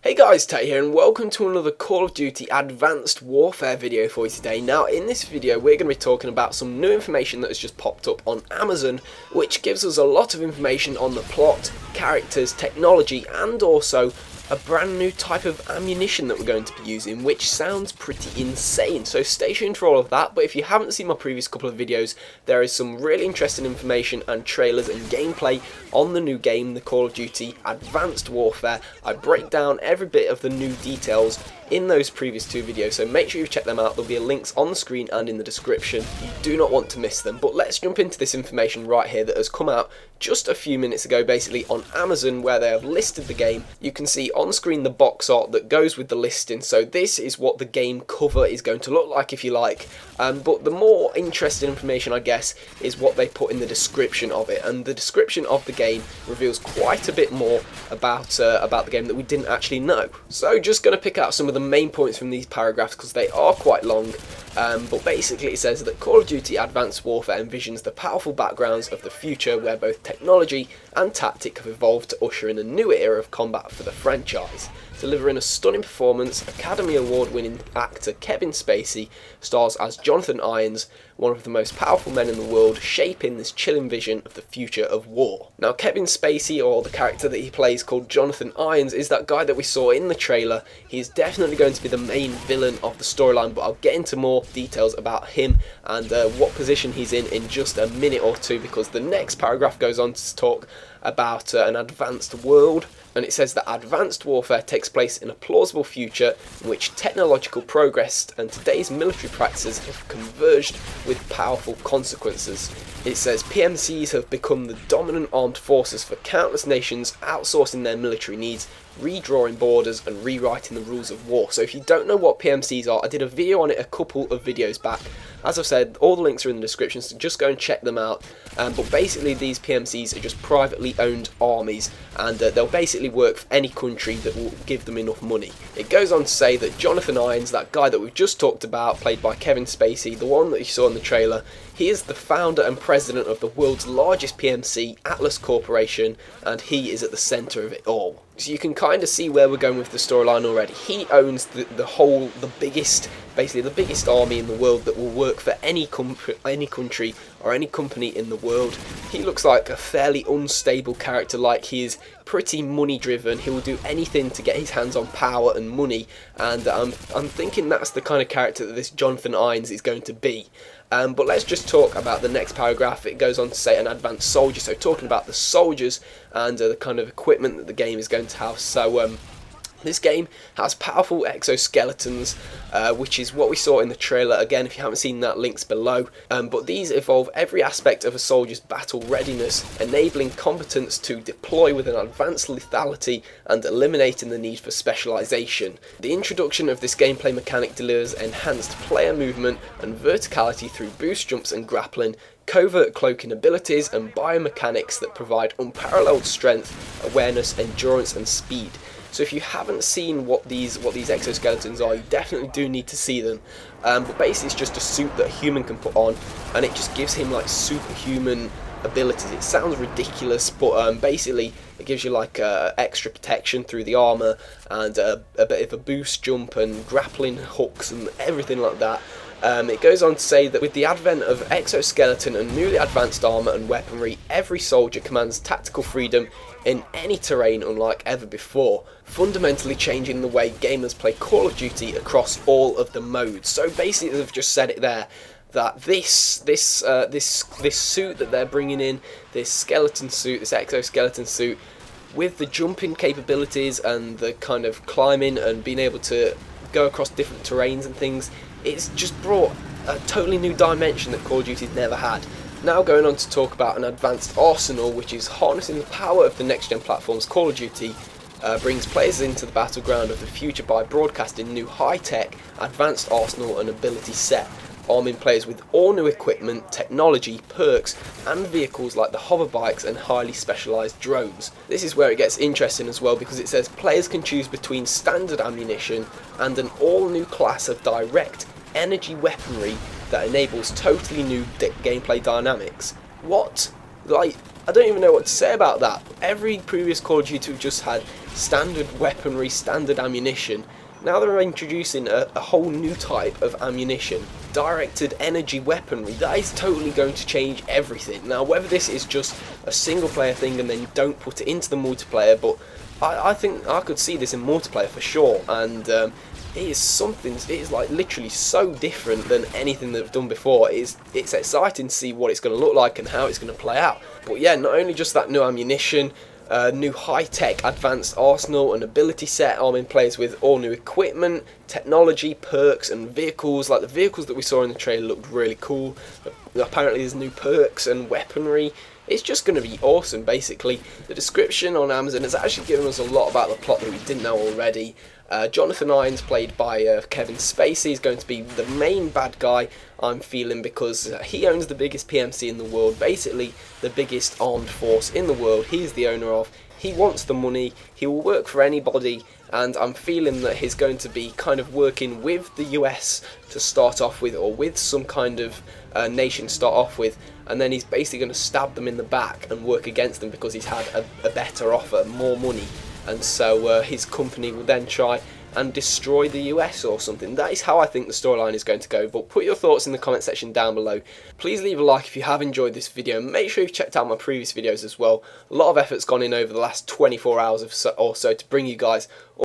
Hey guys, Tate here and welcome to another Call of Duty Advanced Warfare video for you today. Now in this video we're going to be talking about some new information that has just popped up on Amazon, which gives us a lot of information on the plot, characters, technology and also a brand new type of ammunition that we're going to be using, which sounds pretty insane. So stay tuned for all of that, but if you haven't seen my previous couple of videos, there is some really interesting information and trailers and gameplay on the new game, the Call of Duty Advanced Warfare. I break down every bit of the new details in those previous two videos, so make sure you check them out. There'll be links on the screen and in the description. You do not want to miss them. But let's jump into this information right here that has come out just a few minutes ago, basically on Amazon, where they have listed the game. You can see on screen the box art that goes with the listing, so this is what the game cover is going to look like, if you like. But the more interesting information, I guess, is what they put in the description of it, and the description of the game reveals quite a bit more about the game that we didn't actually know. So just going to pick out some of the main points from these paragraphs because they are quite long, but basically it says that Call of Duty Advanced Warfare envisions the powerful backgrounds of the future where both technology and tactic have evolved to usher in a new era of combat for the franchise. Delivering a stunning performance, Academy Award-winning actor Kevin Spacey stars as Jonathan Irons, one of the most powerful men in the world, shaping this chilling vision of the future of war. Now, Kevin Spacey, or the character that he plays called Jonathan Irons, is that guy that we saw in the trailer. He's definitely going to be the main villain of the storyline, but I'll get into more details about him and what position he's in just a minute or two, because the next paragraph goes on to talk about an advanced world, and it says that advanced warfare takes place in a plausible future in which technological progress and today's military practices have converged with powerful consequences. It says PMCs have become the dominant armed forces for countless nations, outsourcing their military needs, redrawing borders and rewriting the rules of war. So if you don't know what PMCs are, I did a video on it a couple of videos back. As I've said, all the links are in the description, so just go and check them out. But basically these PMCs are just privately owned armies, and they'll basically work for any country that will give them enough money. It goes on to say that Jonathan Irons, that guy that we've just talked about, played by Kevin Spacey, the one that you saw in the trailer, he is the founder and president of the world's largest PMC, Atlas Corporation, and he is at the centre of it all. So you can kind of see where we're going with the storyline already. He owns the biggest army in the world that will work for any country or any company in the world. He looks like a fairly unstable character, like he is pretty money driven. He will do anything to get his hands on power and money, and I'm thinking that's the kind of character that this Jonathan Irons is going to be. But let's just talk about the next paragraph. It goes on to say an advanced soldier, so talking about the soldiers and the kind of equipment that the game is going to have. So this game has powerful exoskeletons, which is what we saw in the trailer. Again, if you haven't seen that, links below. But these evolve every aspect of a soldier's battle readiness, enabling competence to deploy with an advanced lethality and eliminating the need for specialisation. The introduction of this gameplay mechanic delivers enhanced player movement and verticality through boost jumps and grappling, covert cloaking abilities and biomechanics that provide unparalleled strength, awareness, endurance and speed. So if you haven't seen what these exoskeletons are, you definitely do need to see them. But basically it's just a suit that a human can put on, and it just gives him like superhuman abilities. It sounds ridiculous, but basically it gives you like extra protection through the armour and a bit of a boost jump and grappling hooks and everything like that. It goes on to say that with the advent of exoskeleton and newly advanced armour and weaponry, every soldier commands tactical freedom in any terrain unlike ever before, fundamentally changing the way gamers play Call of Duty across all of the modes. So basically they've just said it there, that this suit that they're bringing in, this skeleton suit, this exoskeleton suit, with the jumping capabilities and the kind of climbing and being able to go across different terrains and things, it's just brought a totally new dimension that Call of Duty's never had. Now going on to talk about an advanced arsenal, which is harnessing the power of the next-gen platforms. Call of Duty brings players into the battleground of the future by broadcasting new high-tech, advanced arsenal and ability set, arming players with all new equipment, technology, perks and vehicles like the hover bikes and highly specialised drones. This is where it gets interesting as well, because it says players can choose between standard ammunition and an all-new class of direct energy weaponry that enables totally new gameplay dynamics. What? Like, I don't even know what to say about that. Every previous Call of Duty we've just had standard weaponry, standard ammunition. Now they're introducing a whole new type of ammunition, directed energy weaponry. That is totally going to change everything. Now whether this is just a single player thing and then you don't put it into the multiplayer, but I think I could see this in multiplayer for sure, and it is something, it is like literally so different than anything that I've done before. It's exciting to see what it's going to look like and how it's going to play out. But yeah, not only just that new ammunition, new high-tech advanced arsenal and ability set, arming players with all new equipment, technology, perks and vehicles. Like the vehicles that we saw in the trailer looked really cool. Apparently there's new perks and weaponry. It's just going to be awesome, basically. The description on Amazon has actually given us a lot about the plot that we didn't know already. Jonathan Irons, played by Kevin Spacey, is going to be the main bad guy, I'm feeling, because he owns the biggest PMC in the world, basically the biggest armed force in the world. He's the owner of. He wants the money, he will work for anybody, and I'm feeling that he's going to be kind of working with the US to start off with, or with some kind of nation to start off with, and then he's basically going to stab them in the back and work against them because he's had a better offer, more money, and so his company will then try and destroy the US or something. That is how I think the storyline is going to go, but put your thoughts in the comment section down below. Please leave a like if you have enjoyed this video. Make sure you've checked out my previous videos as well. A lot of effort's gone in over the last 24 hours or so to bring you guys